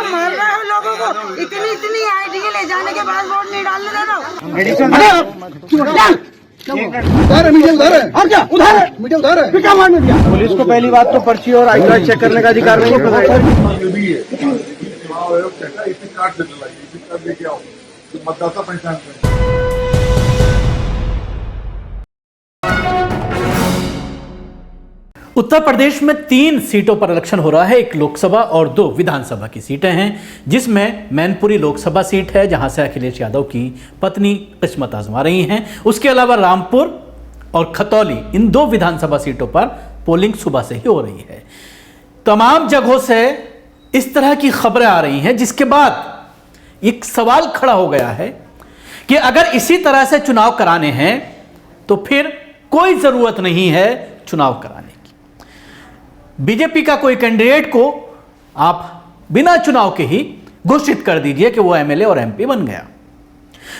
मार रहे हो लोगों को, इतनी आईडी ले जाने के बाद वोट नहीं डालने दे रहा। और क्या उधार है, मीडिया उधार है, क्या मारने दिया? पुलिस को पहली बात तो पर्ची और आई कार्ड चेक करने का अधिकार नहीं है। मतदाता पहचान उत्तर प्रदेश में 3 सीटों पर इलेक्शन हो रहा है। एक लोकसभा और 2 विधानसभा की सीटें हैं, जिसमें मैनपुरी लोकसभा सीट है जहां से अखिलेश यादव की पत्नी किस्मत आजमा रही हैं। उसके अलावा रामपुर और खतौली, इन 2 विधानसभा सीटों पर पोलिंग सुबह से ही हो रही है। तमाम जगहों से इस तरह की खबरें आ रही हैं, जिसके बाद एक सवाल खड़ा हो गया है कि अगर इसी तरह से चुनाव कराने हैं तो फिर कोई जरूरत नहीं है चुनाव कराने की। बीजेपी का कोई कैंडिडेट को आप बिना चुनाव के ही घोषित कर दीजिए कि वो एमएलए और एमपी बन गया,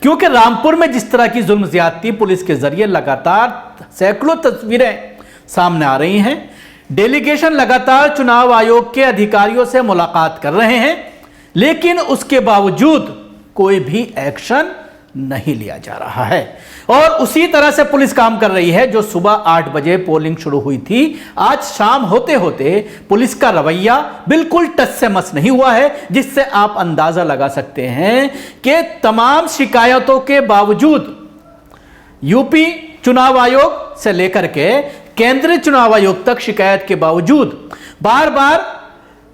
क्योंकि रामपुर में जिस तरह की जुल्म ज्यादती पुलिस के जरिए लगातार सैकड़ों तस्वीरें सामने आ रही हैं। डेलीगेशन लगातार चुनाव आयोग के अधिकारियों से मुलाकात कर रहे हैं, लेकिन उसके बावजूद कोई भी एक्शन नहीं लिया जा रहा है। और उसी तरह से पुलिस काम कर रही है। जो सुबह 8 बजे पोलिंग शुरू हुई थी, आज शाम होते होते पुलिस का रवैया बिल्कुल टस से मस नहीं हुआ है, जिससे आप अंदाजा लगा सकते हैं कि तमाम शिकायतों के बावजूद यूपी चुनाव आयोग से लेकर के केंद्रीय चुनाव आयोग तक शिकायत के बावजूद, बार बार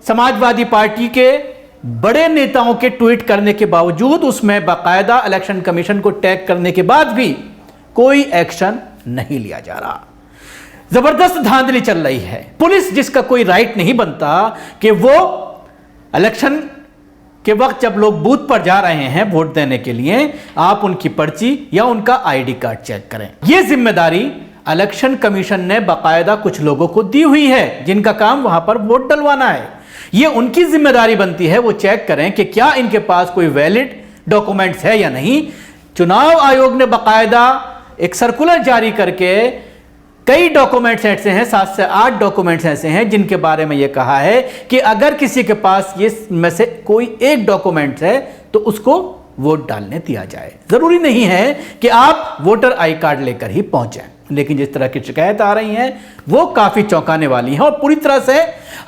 समाजवादी पार्टी के बड़े नेताओं के ट्वीट करने के बावजूद, उसमें बाकायदा इलेक्शन कमीशन को टैग करने के बाद भी कोई एक्शन नहीं लिया जा रहा। जबरदस्त धांधली चल रही है। पुलिस, जिसका कोई राइट नहीं बनता कि वो इलेक्शन के वक्त जब लोग बूथ पर जा रहे हैं वोट देने के लिए, आप उनकी पर्ची या उनका आईडी कार्ड चेक करें। यह जिम्मेदारी इलेक्शन कमीशन ने बाकायदा कुछ लोगों को दी हुई है, जिनका काम वहां पर वोट डलवाना है। यह उनकी जिम्मेदारी बनती है वो चेक करें कि क्या इनके पास कोई वैलिड डॉक्यूमेंट्स है या नहीं। चुनाव आयोग ने बाकायदा एक सर्कुलर जारी करके कई डॉक्यूमेंट्स ऐसे हैं, 7 से 8 डॉक्यूमेंट्स ऐसे हैं जिनके बारे में यह कहा है कि अगर किसी के पास ये में से कोई एक डॉक्यूमेंट्स है तो उसको वोट डालने दिया जाए। जरूरी नहीं है कि आप वोटर आई कार्ड लेकर ही पहुंचे, लेकिन जिस तरह की शिकायत आ रही हैं वो काफी चौंकाने वाली हैं और पूरी तरह से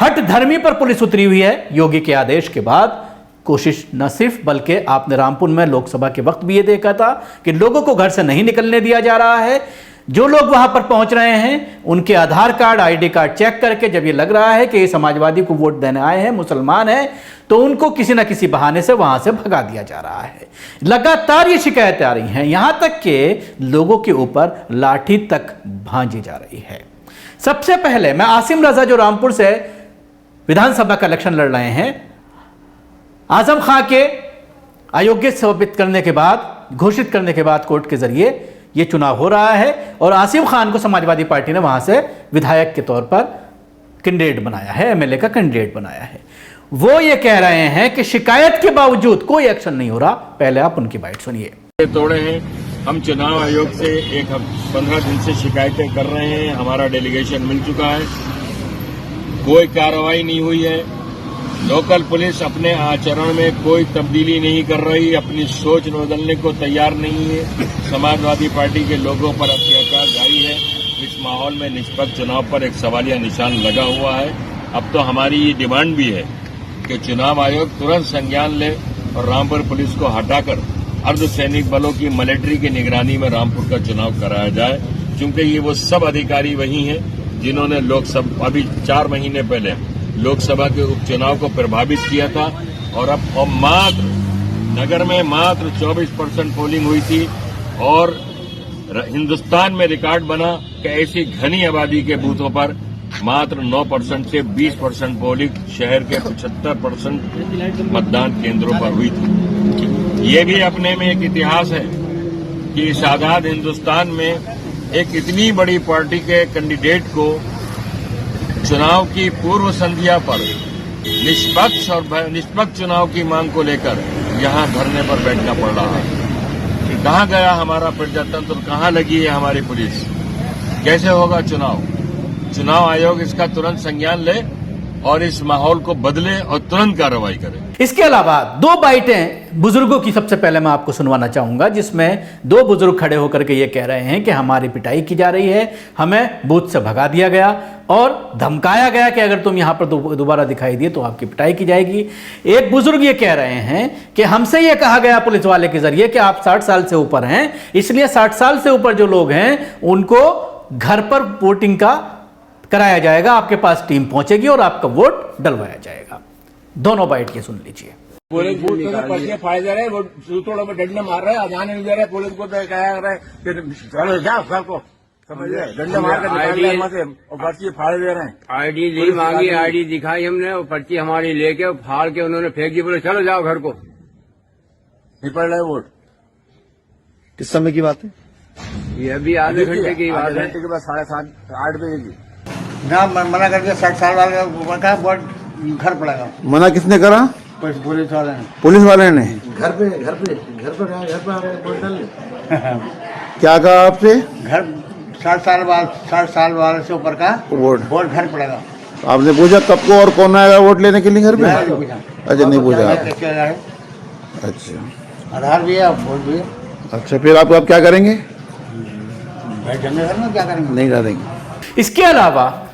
हट धर्मी पर पुलिस उतरी हुई है। योगी के आदेश के बाद कोशिश न सिर्फ, बल्कि आपने रामपुर में लोकसभा के वक्त भी ये देखा था कि लोगों को घर से नहीं निकलने दिया जा रहा है। जो लोग वहां पर पहुंच रहे हैं उनके आधार कार्ड, आईडी कार्ड चेक करके जब ये लग रहा है कि ये समाजवादी को वोट देने आए हैं, मुसलमान हैं, तो उनको किसी ना किसी बहाने से वहां से भगा दिया जा रहा है। लगातार ये शिकायतें आ रही हैं, यहां तक कि लोगों के ऊपर लाठी तक भांजी जा रही है। सबसे पहले मैं आसिम रजा, जो रामपुर से विधानसभा का इलेक्शन लड़ रहे हैं, आजम खां के अयोग्य साबित करने के बाद, घोषित करने के बाद कोर्ट के जरिए यह चुनाव हो रहा है और आसिम खान को समाजवादी पार्टी ने वहां से विधायक के तौर पर कैंडिडेट बनाया है, एमएलए का कैंडिडेट बनाया है। वो ये कह रहे हैं कि शिकायत के बावजूद कोई एक्शन नहीं हो रहा। पहले आप उनकी बाइट सुनिए। तोड़े हैं, हम चुनाव आयोग से 15 दिन से शिकायतें कर रहे हैं, हमारा डेलीगेशन मिल चुका है, कोई कार्रवाई नहीं हुई है। लोकल पुलिस अपने आचरण में कोई तब्दीली नहीं कर रही, अपनी सोच बदलने को तैयार नहीं है। समाजवादी पार्टी के लोगों पर अत्याचार जारी है। इस माहौल में निष्पक्ष चुनाव पर एक सवालिया निशान लगा हुआ है। अब तो हमारी ये डिमांड भी है कि चुनाव आयोग तुरंत संज्ञान ले और रामपुर पुलिस को हटाकर अर्धसैनिक बलों की मिलिट्री की निगरानी में रामपुर का चुनाव कराया जाए, क्योंकि ये वो सब अधिकारी वही हैं जिन्होंने लोकसभा अभी 4 महीने पहले लोकसभा के उपचुनाव को प्रभावित किया था। और अब मात्र नगर में मात्र 24% पोलिंग हुई थी और हिंदुस्तान में रिकॉर्ड बना कि ऐसी घनी आबादी के बूथों पर मात्र 9% से 20% पोलिंग शहर के 75% मतदान केंद्रों पर हुई थी। ये भी अपने में एक इतिहास है कि इस आजाद हिंदुस्तान में एक इतनी बड़ी पार्टी के कैंडिडेट को चुनाव की पूर्व संध्या पर निष्पक्ष चुनाव की मांग को लेकर यहां धरने पर बैठना पड़ रहा है। कहां गया हमारा प्रजातंत्र, कहां लगी है हमारी पुलिस, कैसे होगा चुनाव? चुनाव आयोग इसका तुरंत संज्ञान ले और इस माहौल को बदले और तुरंत कार्रवाई करे। इसके अलावा 2 बाइटें बुजुर्गों की सबसे पहले मैं आपको सुनवाना चाहूंगा, जिसमें 2 बुजुर्ग खड़े होकर के ये कह रहे हैं कि हमारी पिटाई की जा रही है, हमें बूथ से भगा दिया गया और धमकाया गया कि अगर तुम यहां पर दोबारा दिखाई दिए तो आपकी पिटाई की जाएगी। एक बुजुर्ग ये कह रहे हैं कि हमसे ये कहा गया पुलिस वाले के जरिए कि आप 60 साल से ऊपर हैं, इसलिए 60 साल से ऊपर जो लोग हैं उनको घर पर वोटिंग का कराया जाएगा, आपके पास टीम पहुंचेगी और आपका वोट डलवाया जाएगा। दोनों बाइट ये सुन लीजिए। पुलिस बूथ में पर्चे फाड़ दे रहे हैं, वो सूत्रों में डंडे मार रहे हैं, जाने नहीं दे रहे पुलिस को, तो क्या कर रहे हैं, चलो जाओ सर को, समझ रहे, डंडे मार कर निकाल दिया वहां से और पर्ची फाड़ दे रहे हैं। आईडी दी मांगी, आईडी दिखाई हमने और पर्ची हमारी लेके फाड़ के उन्होंने फेंक दी, बोले चलो जाओ घर को। नहीं पड़ रहा है वोट। किस समय की बात है? ये अभी आधे घंटे की बात है। घंटे के बाद 7:30 8 बजे की। ना मना कर दिया, 60 साल वाले का वोट घर पड़ेगा। मना किसने करा? पुलिस वाले ने। पुलिस वाले ने घर पे वोट डाल क्या कहा आपसे? घर 60 साल वाले से ऊपर का वोट घर पड़ेगा। आपने पूछा कब को और कौन आएगा वोट लेने के लिए घर पे? नहीं पूछा। अच्छा, नहीं पूछा। है अच्छा, आधार भी है, वोट भी है। अच्छा, फिर आप क्या करेंगे? क्या करेंगे? नहीं डालेंगे। इसके अलावा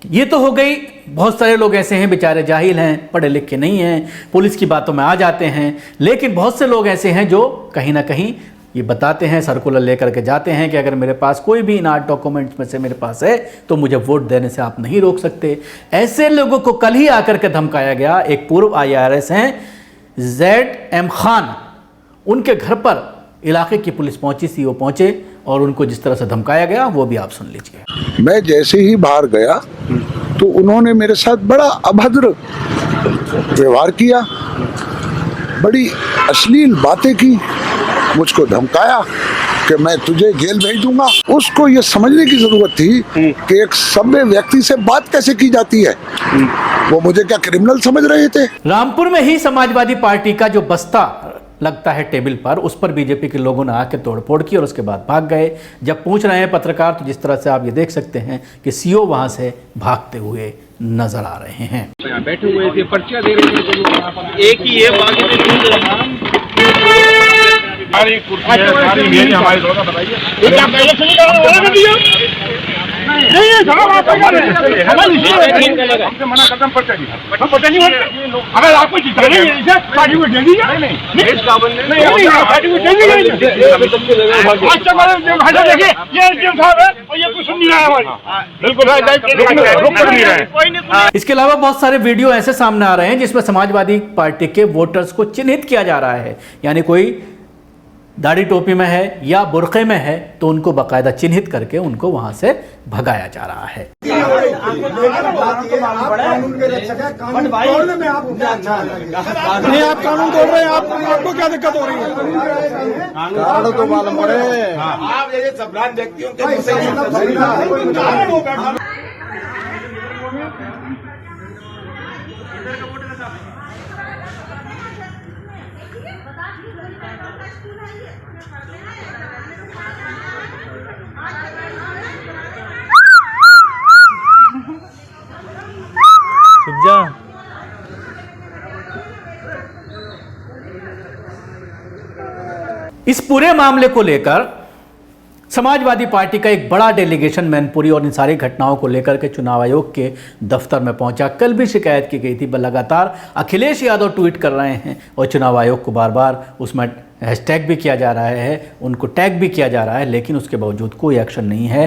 ये तो हो गई, बहुत सारे लोग ऐसे हैं बेचारे जाहिल हैं, पढ़े लिखे नहीं हैं, पुलिस की बातों में आ जाते हैं, लेकिन बहुत से लोग ऐसे हैं जो कहीं ना कहीं ये बताते हैं, सर्कुलर लेकर के जाते हैं कि अगर मेरे पास कोई भी इन 8 डॉक्यूमेंट्स में से मेरे पास है तो मुझे वोट देने से आप नहीं रोक सकते। ऐसे लोगों को कल ही आकर के धमकाया गया। एक पूर्व IRS हैं ZM खान, उनके घर पर इलाके की पुलिस पहुंची, CO पहुंचे और उनको जिस तरह से धमकाया गया वो भी आप सुन लीजिए। मैं जैसे ही बाहर गया तो उन्होंने मेरे साथ बड़ा अभद्र व्यवहार किया, बड़ी अश्लील बातें की, मुझको धमकाया कि मैं तुझे जेल भेज दूंगा। उसको ये समझने की जरूरत थी कि एक सभ्य व्यक्ति से बात कैसे की जाती है। वो मुझे क्या क्रिमिनल समझ रहे थे? रामपुर में ही समाजवादी पार्टी का जो बस्ता लगता है टेबल पर, उस पर बीजेपी के लोगों ने आके तोड़फोड़ की और उसके बाद भाग गए। जब पूछ रहे हैं पत्रकार तो जिस तरह से आप ये देख सकते हैं कि CO वहां से भागते हुए नजर आ रहे हैं। बैठे हुए थे, पर्चियां दे रहे थे, एक ही है बाकी सारी कुर्सी है, सारी मेज हमारी दोनों बताइए। एक आप इलेक्शन नहीं करा वाला कर दिया। नहीं ये साहब आप हमसे मना करते हम पर्चा नहीं, हम पर्चा नहीं भरते। अगर आपको जिताने है इसे पार्टी को दे दीजिए। नहीं पार्टी को दे दीजिए। अच्छा भाषा देखिए, ये एसडीएम साहब है और ये कुछ सुन नहीं रहा है हमारी। बिल्कुल रोक कर नहीं रहा है। इसके अलावा बहुत सारे वीडियो ऐसे सामने आ रहे हैं जिसमें समाजवादी पार्टी के वोटर्स को चिन्हित किया जा रहा है, यानी कोई दाढ़ी टोपी में है या बुर्के में है तो उनको बाकायदा चिन्हित करके उनको वहां से भगाया जा रहा है। आप कानून तोड़ रहे हैं, आपको क्या दिक्कत हो रही है? कानून तो मालूम पड़े। आप जैसे संभ्रांत व्यक्तियों के इस पूरे मामले को लेकर समाजवादी पार्टी का एक बड़ा डेलीगेशन मैनपुरी और इन सारी घटनाओं को लेकर के चुनाव आयोग के दफ्तर में पहुंचा। कल भी शिकायत की गई थी, लगातार अखिलेश यादव ट्वीट कर रहे हैं और चुनाव आयोग को बार बार उसमें हैशटैग भी किया जा रहा है, उनको टैग भी किया जा रहा है, लेकिन उसके बावजूद कोई एक्शन नहीं है।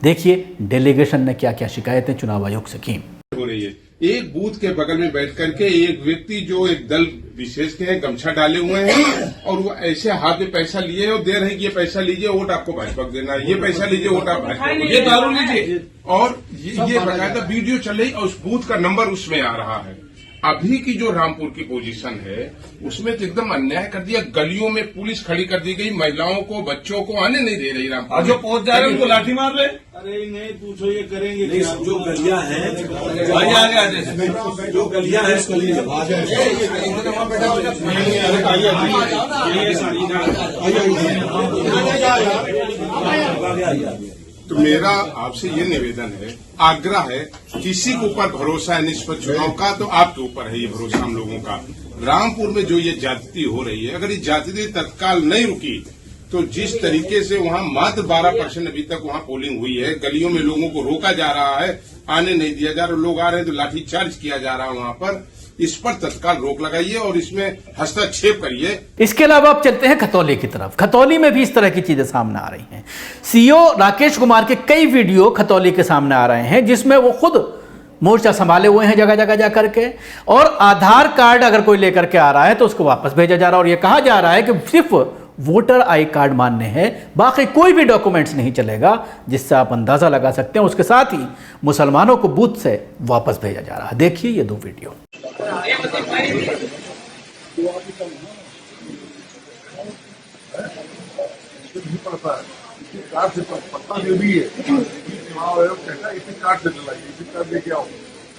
देखिए डेलीगेशन ने क्या क्या शिकायतें चुनाव आयोग से की। हो रही है। एक बूथ के बगल में बैठ करके एक व्यक्ति जो एक दल विशेष के हैं, गमछा डाले हुए हैं और वो ऐसे हाथ में पैसा लिए और दे रहे हैं कि ये पैसा लीजिए वोट आपको भाजपा को देना है, ये पैसा लीजिए वोट आप भाजपा को, ये दारू लीजिए। और ये बकायदा वीडियो चल रही और उस बूथ का नंबर उसमें आ रहा है। अभी की जो रामपुर की पोजीशन है उसमें तो एकदम अन्याय कर दिया। गलियों में पुलिस खड़ी कर दी गई, महिलाओं को बच्चों को आने नहीं दे रही रामपुर। जो पहुंच जा रहे हैं उनको लाठी मार रहे। अरे नहीं पूछो, ये करेंगे जो गलियां हैं, जो गलियां हैं उस गली तो मेरा आपसे ये निवेदन है, आग्रह है, किसी के ऊपर भरोसा है निष्पक्ष चुनाव का तो आपके ऊपर है ये भरोसा हम लोगों का। रामपुर में जो ये ज्यादती हो रही है, अगर ये ज्यादती तत्काल नहीं रुकी तो जिस तरीके से वहाँ मात्र 12% अभी तक वहाँ पोलिंग हुई है, गलियों में लोगों को रोका जा रहा है, आने नहीं दिया जा रहा, लोग आ रहे हैं तो लाठीचार्ज किया जा रहा है वहाँ पर, इस पर तत्काल रोक लगाइए और इसमें हस्तक्षेप करिए। इसके अलावा अब चलते हैं खतौली की तरफ। खतौली में भी इस तरह की चीजें सामने आ रही हैं। सीओ राकेश कुमार के कई वीडियो खतौली के सामने आ रहे हैं जिसमें वो खुद मोर्चा संभाले हुए हैं जगह जगह जा करके, और आधार कार्ड अगर कोई लेकर के आ रहा है तो उसको वापस भेजा जा रहा है और यह कहा जा रहा है कि सिर्फ वोटर आई कार्ड मान्य है, बाकी कोई भी डॉक्यूमेंट्स नहीं चलेगा, जिससे आप अंदाजा लगा सकते हैं। उसके साथ ही मुसलमानों को बूथ से वापस भेजा जा रहा है। देखिए ये 2 वीडियो।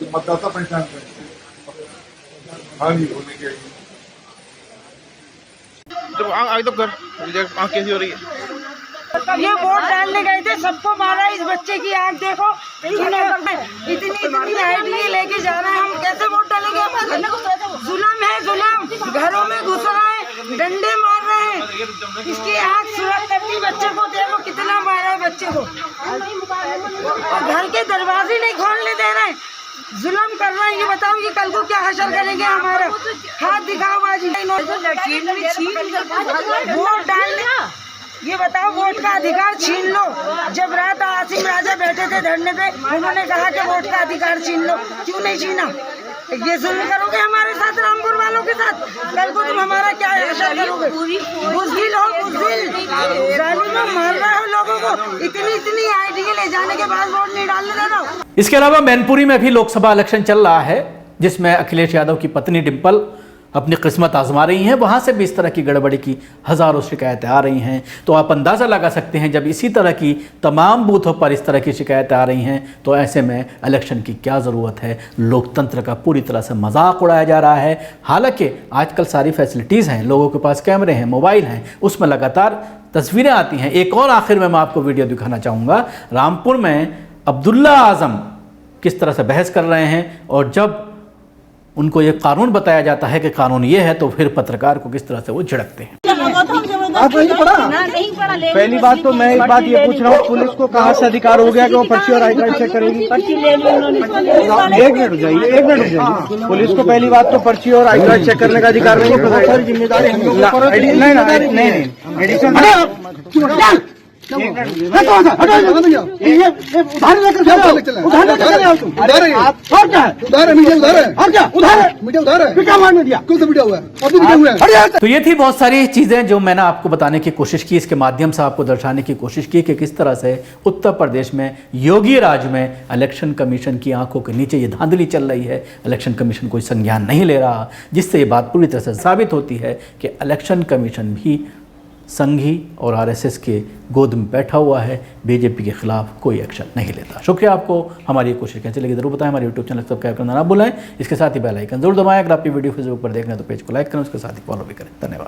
मतदाता पहचान हाँ जी होने के आगे तो कर आँख कैसी हो रही है। ये वोट डालने गए थे, सबको मारा। इस बच्चे की आंख देखो, इतनी आईडी लेके जा रहे हैं, हम कैसे वोट डालेंगे? जुल्म है, जुल्म। घरों में घुस रहा है, डंडे मार रहे हैं, इसकी आंख सुरख करती। बच्चे को देखो कितना मारा है बच्चे को, और घर के दरवाजे नहीं खोलने दे रहे, जुल्म कर रहे हैं। ये बताओ कि कल को क्या हशर करेंगे हमारा? हाथ दिखाओ बाजी, वोट डालने, ये बताओ वोट का अधिकार छीन लो। जब रात आसिम राजा बैठे थे धरने पे, उन्होंने कहा कि वोट का अधिकार छीन लो, क्यों नहीं छीना? ये जुल्म करोगे हमारे साथ, रामपुर वालों के साथ? कल को तुम हमारा क्या हशर करोगे? बुज़दिल हो, बुज़दिल, जालिमों, मार रहे हो लोगों को। इतनी आईडी ले जाने के बाद वोट नहीं डालने दे रहा हो। इसके अलावा मैनपुरी में भी लोकसभा इलेक्शन चल रहा है जिसमें अखिलेश यादव की पत्नी डिंपल अपनी किस्मत आजमा रही हैं। वहाँ से भी इस तरह की गड़बड़ी की हज़ारों शिकायतें आ रही हैं। तो आप अंदाज़ा लगा सकते हैं जब इसी तरह की तमाम बूथों पर इस तरह की शिकायतें आ रही हैं तो ऐसे में इलेक्शन की क्या ज़रूरत है? लोकतंत्र का पूरी तरह से मजाक उड़ाया जा रहा है। हालांकि आजकल सारी फैसिलिटीज़ हैं, लोगों के पास कैमरे हैं, मोबाइल हैं, उसमें लगातार तस्वीरें आती हैं। एक और आखिर में मैं आपको वीडियो दिखाना चाहूँगा। रामपुर में अब्दुल्ला आज़म किस तरह से बहस कर रहे हैं और जब उनको ये कानून बताया जाता है कि कानून ये है तो फिर पत्रकार को किस तरह से वो झिड़कते हैं। आप नहीं पढ़ा? पहली बात तो मैं एक बात ये पूछ रहा हूँ, पुलिस को कहाँ से अधिकार हो गया कि वो पर्ची और आई कार्ड चेक करेगी? एक मिनट हो जाइए। पुलिस को पहली बात तो पर्ची और आई कार्ड चेक करने का अधिकार नहीं है। सर जिम्मेदारी नहीं। तो ये थी बहुत सारी चीजें जो मैंने आपको बताने की कोशिश की, इसके माध्यम से आपको दर्शाने की कोशिश की कि किस तरह से उत्तर प्रदेश में योगी राज में इलेक्शन कमीशन की आंखों के नीचे ये धांधली चल रही है। इलेक्शन कमीशन कोई संज्ञान नहीं ले रहा, जिससे ये बात पूरी तरह से साबित होती है कि इलेक्शन कमीशन भी संघी और आरएसएस के गोद में बैठा हुआ है, बीजेपी के खिलाफ कोई एक्शन नहीं लेता। शुक्रिया आपको। हमारी कोशिश कैसे लगी जरूर बताएं। हमारे यूट्यूब चैनल सब्सक्राइब करना ना भूलें। इसके साथ ही बेल आइकन जरूर दबाएं। अगर आप ये वीडियो फेसबुक पर देख रहे हैं तो पेज को लाइक करें, उसके साथ ही फॉलो भी करें। धन्यवाद।